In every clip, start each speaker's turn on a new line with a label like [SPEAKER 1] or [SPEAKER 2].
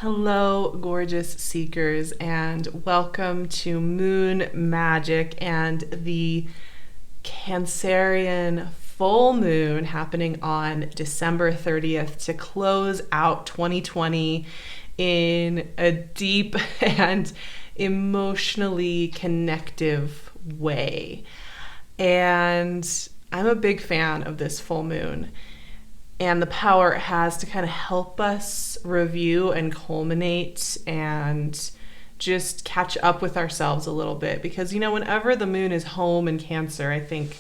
[SPEAKER 1] Hello, gorgeous seekers, and welcome to Moon Magic and the Cancerian full moon happening on December 30th to close out 2020 in a deep and emotionally connective way. And I'm a big fan of this full moon and the power it has to kind of help us review and culminate and just catch up with ourselves a little bit. Because whenever the moon is home in Cancer, I think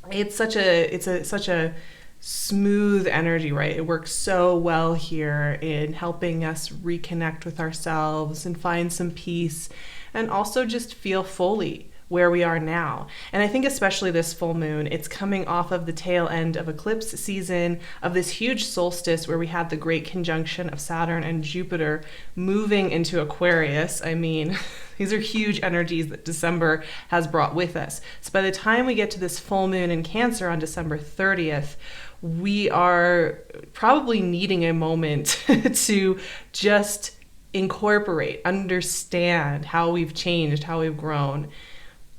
[SPEAKER 1] it's such a smooth energy, right? It works so well here in helping us reconnect with ourselves and find some peace, and also just feel fully where we are now. And I think especially this full moon, it's coming off of the tail end of eclipse season, of this huge solstice where we had the great conjunction of Saturn and Jupiter moving into Aquarius. I mean, these are huge energies that December has brought with us. So by the time we get to this full moon in Cancer on December 30th, we are probably needing a moment to just incorporate, understand how we've changed, how we've grown.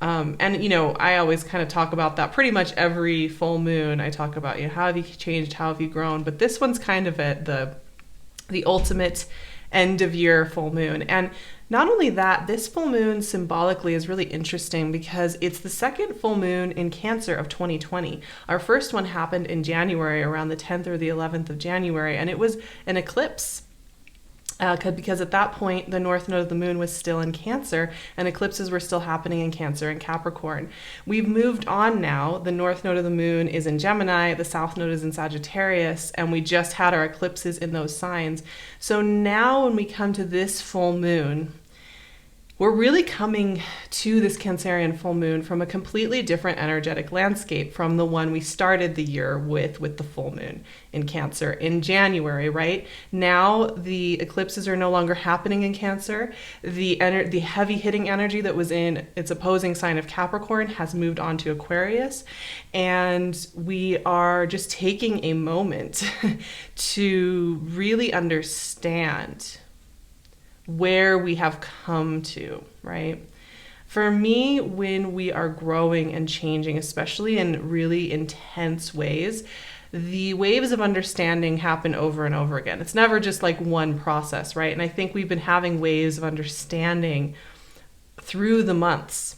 [SPEAKER 1] I always kind of talk about that pretty much every full moon. I talk about, how have you changed? How have you grown? But this one's kind of at the ultimate end of year full moon. And not only that, this full moon symbolically is really interesting because it's the second full moon in Cancer of 2020. Our first one happened in January, around the 10th or the 11th of January, and it was an eclipse. Because at that point, the north node of the moon was still in Cancer, and eclipses were still happening in Cancer and Capricorn. We've moved on now. The north node of the moon is in Gemini, the south node is in Sagittarius, and we just had our eclipses in those signs. So now when we come to this full moon, we're really coming to this Cancerian full moon from a completely different energetic landscape from the one we started the year with the full moon in Cancer in January, right? Now the eclipses are no longer happening in Cancer. The heavy hitting energy that was in its opposing sign of Capricorn has moved on to Aquarius, and we are just taking a moment to really understand where we have come to, right? For me, when we are growing and changing, especially in really intense ways, the waves of understanding happen over and over again. It's never just like one process, right? And I think we've been having waves of understanding through the months.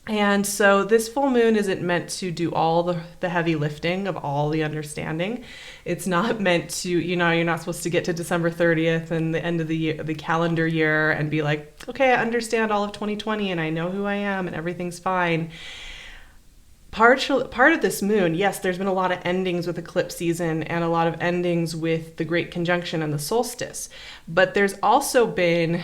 [SPEAKER 1] And so this full moon isn't meant to do all the heavy lifting of all the understanding. It's not meant to, you're not supposed to get to December 30th and the end of the year, the calendar year, and be like, okay, I understand all of 2020 and I know who I am and everything's fine. Part of this moon, yes, there's been a lot of endings with eclipse season and a lot of endings with the Great Conjunction and the solstice. But there's also been,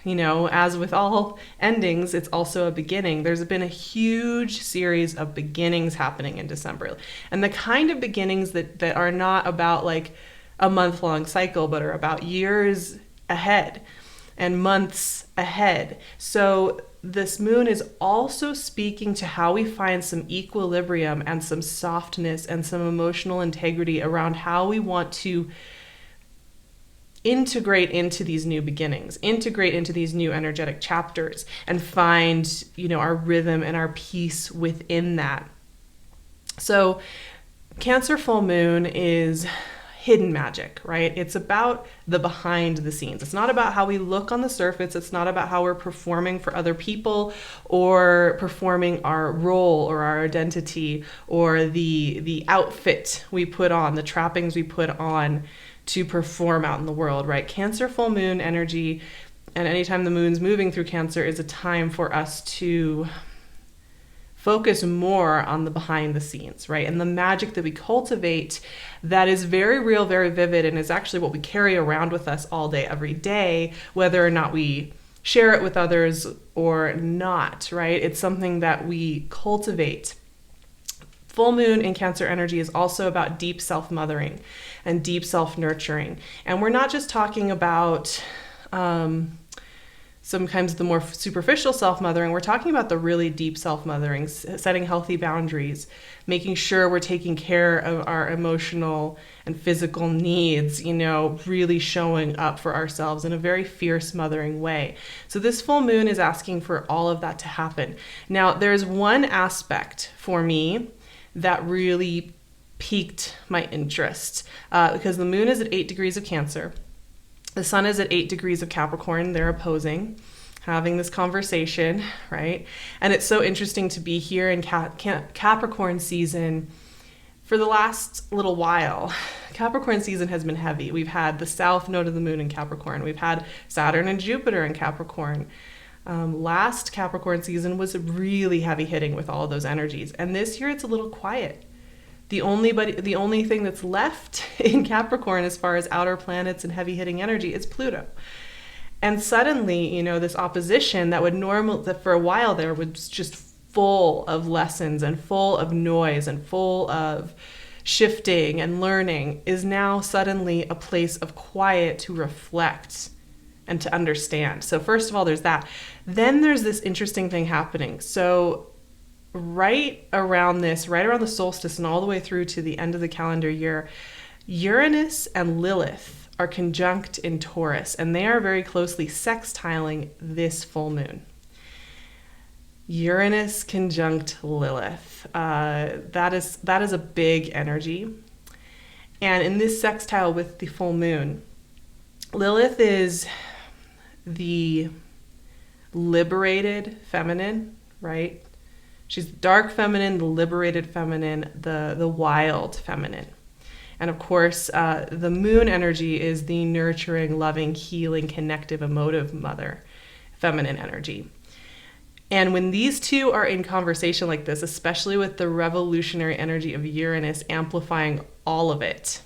[SPEAKER 1] as with all endings, it's also a beginning. There's been a huge series of beginnings happening in December. And the kind of beginnings that are not about like a month-long cycle, but are about years ahead and months ahead. So this moon is also speaking to how we find some equilibrium and some softness and some emotional integrity around how we want to integrate into these new beginnings, integrate into these new energetic chapters, and find, our rhythm and our peace within that. So Cancer full moon is hidden magic, right? It's about the behind the scenes. It's not about how we look on the surface. It's not about how we're performing for other people or performing our role or our identity or the outfit we put on, the trappings we put on to perform out in the world, right? Cancer full moon energy, and anytime the moon's moving through Cancer, is a time for us to focus more on the behind the scenes, right? And the magic that we cultivate that is very real, very vivid, and is actually what we carry around with us all day, every day, whether or not we share it with others or not, right? It's something that we cultivate. Full moon in Cancer energy is also about deep self-mothering and deep self-nurturing. And we're not just talking about sometimes the more superficial self-mothering. We're talking about the really deep self-mothering, setting healthy boundaries, making sure we're taking care of our emotional and physical needs, really showing up for ourselves in a very fierce mothering way. So this full moon is asking for all of that to happen. Now, there's one aspect for me that really piqued my interest because the moon is at 8 degrees of Cancer. The sun is at 8 degrees of Capricorn. They're opposing, having this conversation, right? And it's so interesting to be here in Capricorn season. For the last little while, Capricorn season has been heavy. We've had the south node of the moon in Capricorn. We've had Saturn and Jupiter in Capricorn. Last Capricorn season was really heavy hitting with all of those energies. And this year it's a little quiet. The only thing that's left in Capricorn as far as outer planets and heavy hitting energy is Pluto. And suddenly, this opposition that for a while there was just full of lessons and full of noise and full of shifting and learning is now suddenly a place of quiet to reflect and to understand. So first of all, there's that. Then there's this interesting thing happening. So right around the solstice and all the way through to the end of the calendar year, Uranus and Lilith are conjunct in Taurus, and they are very closely sextiling this full moon. Uranus conjunct Lilith. That is a big energy. And in this sextile with the full moon, Lilith is the liberated feminine, right? She's dark feminine, the liberated feminine, the wild feminine. And of course, the moon energy is the nurturing, loving, healing, connective, emotive mother, feminine energy. And when these two are in conversation like this, especially with the revolutionary energy of Uranus amplifying all of it,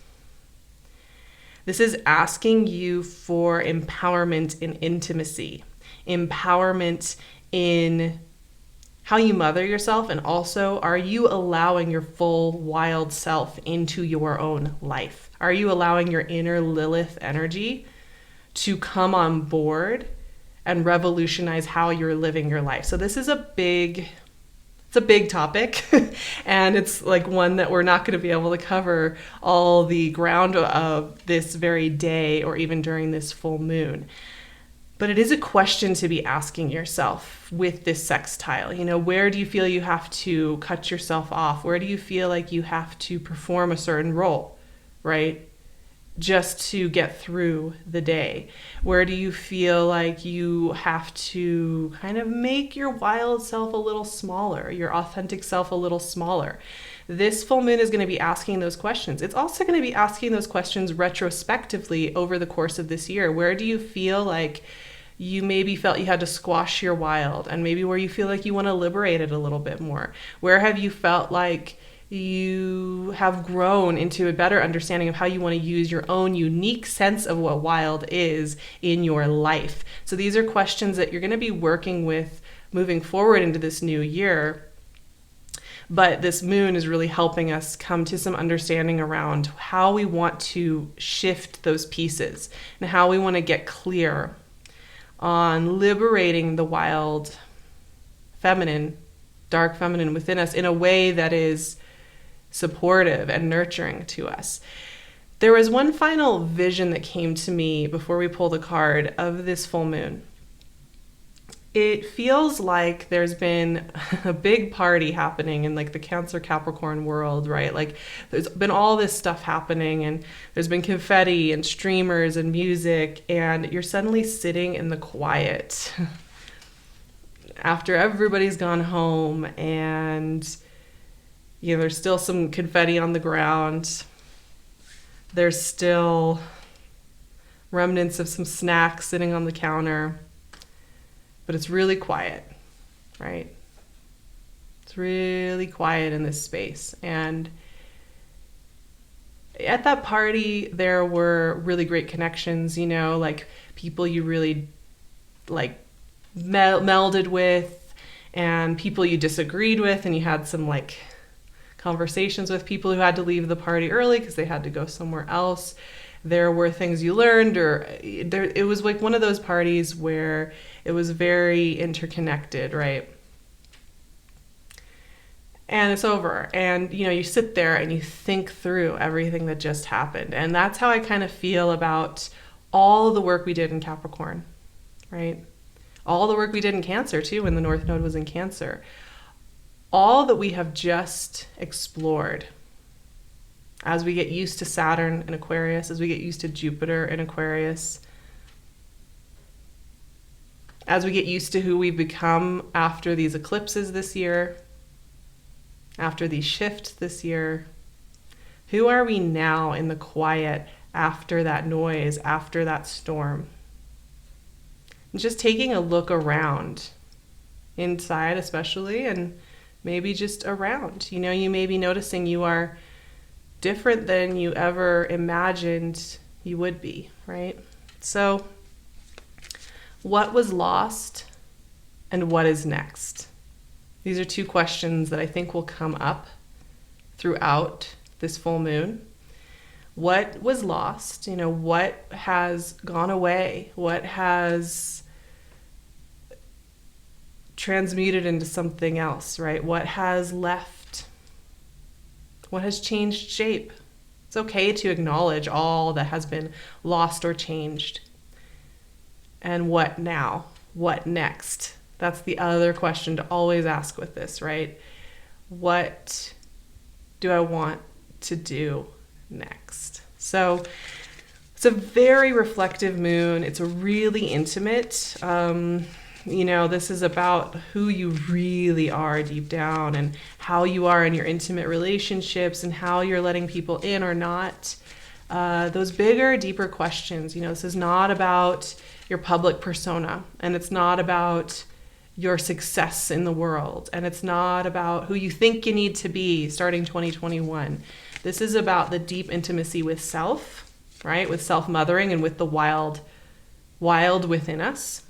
[SPEAKER 1] this is asking you for empowerment in intimacy, empowerment in how you mother yourself, and also, are you allowing your full wild self into your own life? Are you allowing your inner Lilith energy to come on board and revolutionize how you're living your life? So this is a big topic, and it's like one that we're not going to be able to cover all the ground of this very day or even during this full moon. But it is a question to be asking yourself with this sextile. Where do you feel you have to cut yourself off? Where do you feel like you have to perform a certain role, right? Just to get through the day? Where do you feel like you have to kind of make your wild self a little smaller, your authentic self a little smaller? This full moon is going to be asking those questions. It's also going to be asking those questions retrospectively over the course of this year. Where do you feel like you maybe felt you had to squash your wild, and maybe where you feel like you want to liberate it a little bit more? Where have you felt like you have grown into a better understanding of how you want to use your own unique sense of what wild is in your life? So these are questions that you're going to be working with moving forward into this new year. But this moon is really helping us come to some understanding around how we want to shift those pieces and how we want to get clear on liberating the wild feminine, dark feminine within us in a way that is supportive and nurturing to us. There was one final vision that came to me before we pulled a card of this full moon. It feels like there's been a big party happening in like the Cancer Capricorn world, right? Like there's been all this stuff happening, and there's been confetti and streamers and music, and you're suddenly sitting in the quiet after everybody's gone home, and there's still some confetti on the ground. There's still remnants of some snacks sitting on the counter. But it's really quiet, right? It's really quiet in this space. And at that party, there were really great connections, like people you really melded with, and people you disagreed with, and you had some conversations with people who had to leave the party early because they had to go somewhere else. there were things you learned, or it was like one of those parties where it was very interconnected, right? And it's over, and you sit there and you think through everything that just happened. And that's how I kind of feel about all the work we did in Capricorn, right? All the work we did in Cancer too, when the North Node was in Cancer. All that we have just explored as we get used to Saturn in Aquarius, as we get used to Jupiter in Aquarius, as we get used to who we've become after these eclipses this year, after these shifts this year. Who are we now in the quiet after that noise, after that storm? And just taking a look around, inside especially, and maybe just around. You may be noticing you are different than you ever imagined you would be, right? So, what was lost and what is next? These are two questions that I think will come up throughout this full moon. What was lost? What has gone away? What has transmuted into something else, right? What has left? What has changed shape? It's okay to acknowledge all that has been lost or changed. And what now? What next? That's the other question to always ask with this, right? What do I want to do next? So it's a very reflective moon. It's a really intimate. This is about who you really are deep down, and how you are in your intimate relationships, and how you're letting people in or not. Those bigger, deeper questions. This is not about your public persona, and it's not about your success in the world, and it's not about who you think you need to be starting 2021. This is about the deep intimacy with self, right? With self-mothering, and with the wild within us,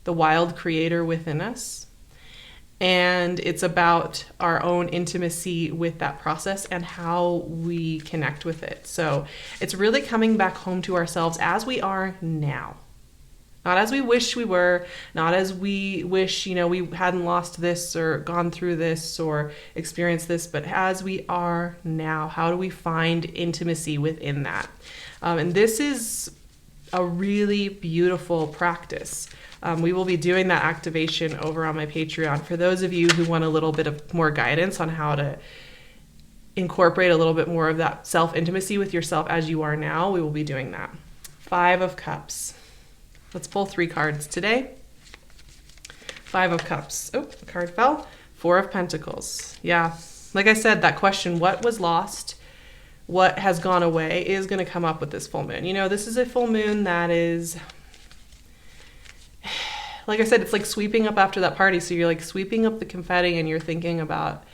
[SPEAKER 1] the wild creator within us. And it's about our own intimacy with that process and how we connect with it. So it's really coming back home to ourselves as we are now. Not as we wish we were, not as we wish, we hadn't lost this or gone through this or experienced this, but as we are now. How do we find intimacy within that? And this is a really beautiful practice. We will be doing that activation over on my Patreon. For those of you who want a little bit of more guidance on how to incorporate a little bit more of that self-intimacy with yourself as you are now, we will be doing that. 5 of Cups. Let's pull 3 cards today. 5 of Cups. Oh, the card fell. 4 of Pentacles. Yeah, like I said, that question, what was lost, what has gone away, is going to come up with this full moon. This is a full moon that is, like I said, it's like sweeping up after that party. So you're like sweeping up the confetti and you're thinking about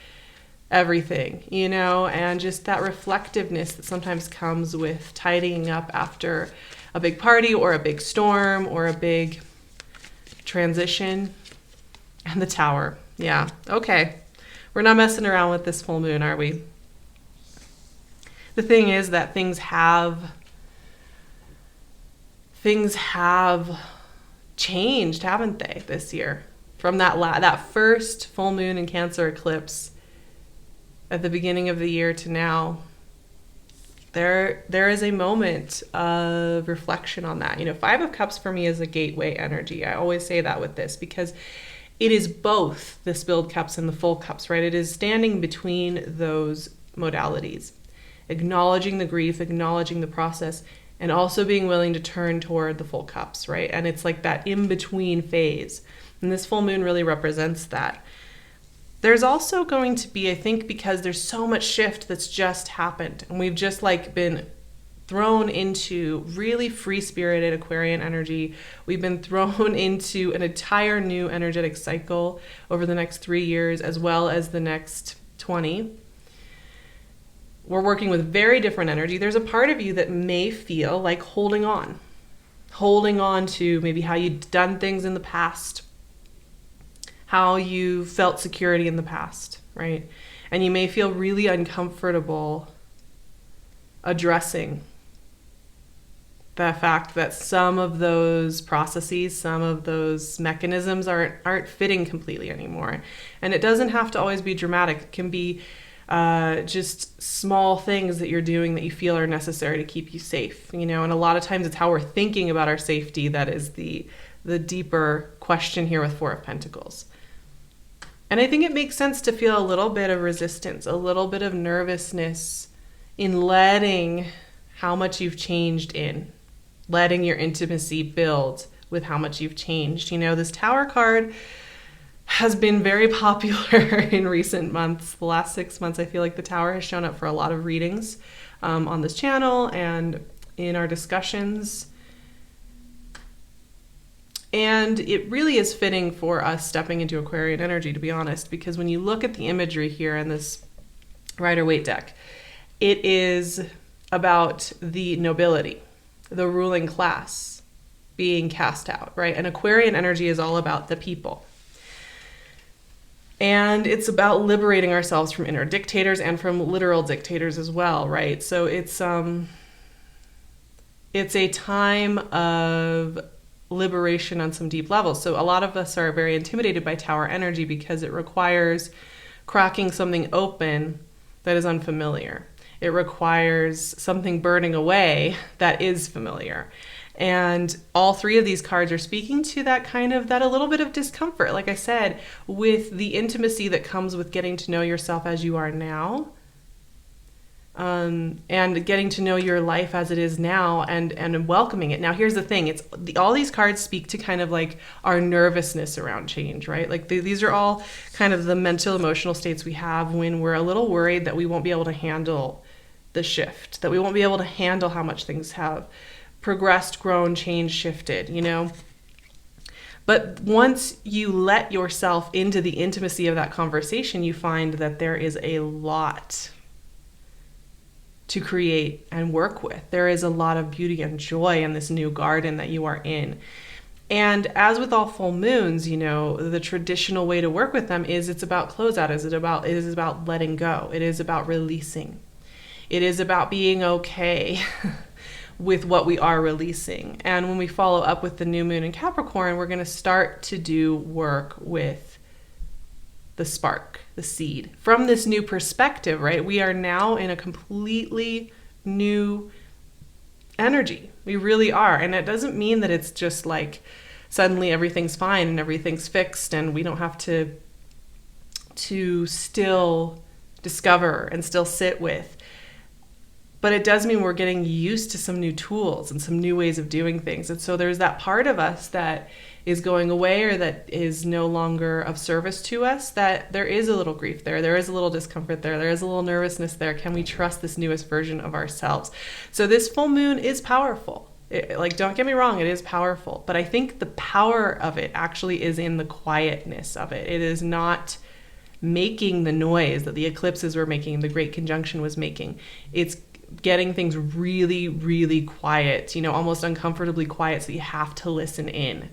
[SPEAKER 1] everything, and just that reflectiveness that sometimes comes with tidying up after a big party or a big storm or a big transition. And the Tower. Yeah. Okay. We're not messing around with this full moon, are we? The thing is that things have changed, haven't they, this year? From that first full moon in Cancer eclipse at the beginning of the year to now, there is a moment of reflection on that. 5 of Cups for me is a gateway energy. I always say that with this, because it is both the spilled cups and the full cups, right? It is standing between those modalities, acknowledging the grief, acknowledging the process, and also being willing to turn toward the full cups, right? And it's like that in-between phase. And this full moon really represents that. There's also going to be, I think, because there's so much shift that's just happened, and we've just been thrown into really free-spirited Aquarian energy. We've been thrown into an entire new energetic cycle over the next 3 years, as well as the next 20. We're working with very different energy. There's a part of you that may feel like holding on to maybe how you've done things in the past, how you felt security in the past, right? And you may feel really uncomfortable addressing the fact that some of those processes, some of those mechanisms aren't fitting completely anymore. And it doesn't have to always be dramatic. It can be just small things that you're doing that you feel are necessary to keep you safe, and a lot of times it's how we're thinking about our safety that is the deeper question here with Four of Pentacles. And I think it makes sense to feel a little bit of resistance, a little bit of nervousness in letting how much you've changed in, letting your intimacy build with how much you've changed. This Tower card has been very popular in recent months. The last 6 months, I feel like the Tower has shown up for a lot of readings on this channel and in our discussions. And it really is fitting for us stepping into Aquarian energy, to be honest, because when you look at the imagery here in this Rider-Waite deck, it is about the nobility, the ruling class being cast out, right? And Aquarian energy is all about the people. And it's about liberating ourselves from inner dictators and from literal dictators as well, right? So it's a time of liberation on some deep levels. So a lot of us are very intimidated by Tower energy because it requires cracking something open that is unfamiliar. It requires something burning away that is familiar. And all three of these cards are speaking to that a little bit of discomfort, like I said, with the intimacy that comes with getting to know yourself as you are now, and getting to know your life as it is now, and welcoming it. Now, here's the thing. All these cards speak to our nervousness around change, right? These are all the mental, emotional states we have when we're a little worried that we won't be able to handle the shift, that we won't be able to handle how much things have progressed, grown, changed, shifted, But once you let yourself into the intimacy of that conversation, you find that there is a lot to create and work with. There is a lot of beauty and joy in this new garden that you are in. And as with all full moons, the traditional way to work with them is it's about closeout. It is about letting go. It is about releasing. It is about being okay with what we are releasing. And when we follow up with the new moon in Capricorn, we're going to start to do work with the spark, the seed, from this new perspective, right? We are now in a completely new energy. We really are. And it doesn't mean that it's just suddenly everything's fine and everything's fixed and we don't have to still discover and still sit with. But it does mean we're getting used to some new tools and some new ways of doing things. And so there's that part of us that is going away or that is no longer of service to us, that there is a little grief there. There is a little discomfort there. There is a little nervousness there. Can we trust this newest version of ourselves? So this full moon is powerful. Don't get me wrong, it is powerful. But I think the power of it actually is in the quietness of it. It is not making the noise that the eclipses were making, the Great Conjunction was making. It's getting things really, really quiet, almost uncomfortably quiet, so you have to listen in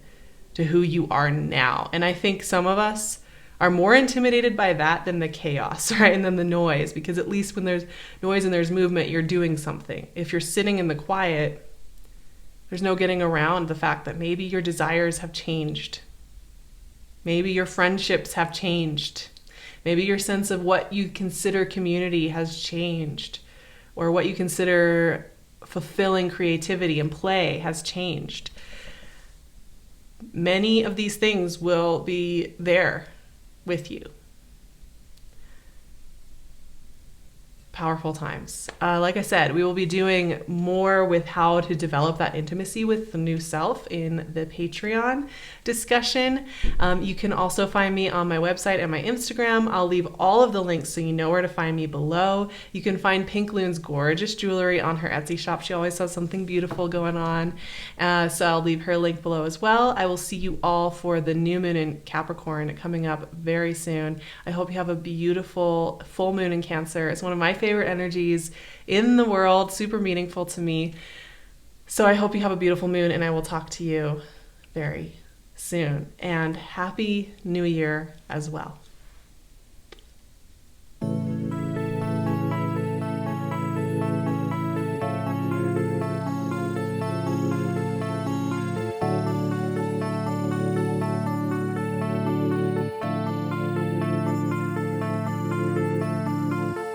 [SPEAKER 1] to who you are now. And I think some of us are more intimidated by that than the chaos, right? And then the noise, because at least when there's noise and there's movement, you're doing something. If you're sitting in the quiet, there's no getting around the fact that maybe your desires have changed. Maybe your friendships have changed. Maybe your sense of what you consider community has changed, or what you consider fulfilling creativity and play has changed. Many of these things will be there with you. Powerful times. Like I said, we will be doing more with how to develop that intimacy with the new self in the Patreon discussion. You can also find me on my website and my Instagram. I'll leave all of the links so you know where to find me below. You can find PinkLune's gorgeous jewelry on her Etsy shop. She always has something beautiful going on. So I'll leave her link below as well. I will see you all for the new moon in Capricorn coming up very soon. I hope you have a beautiful full moon in Cancer. It's one of my favorite energies in the world, super meaningful to me. So I hope you have a beautiful moon, and I will talk to you very soon. And Happy New Year as well.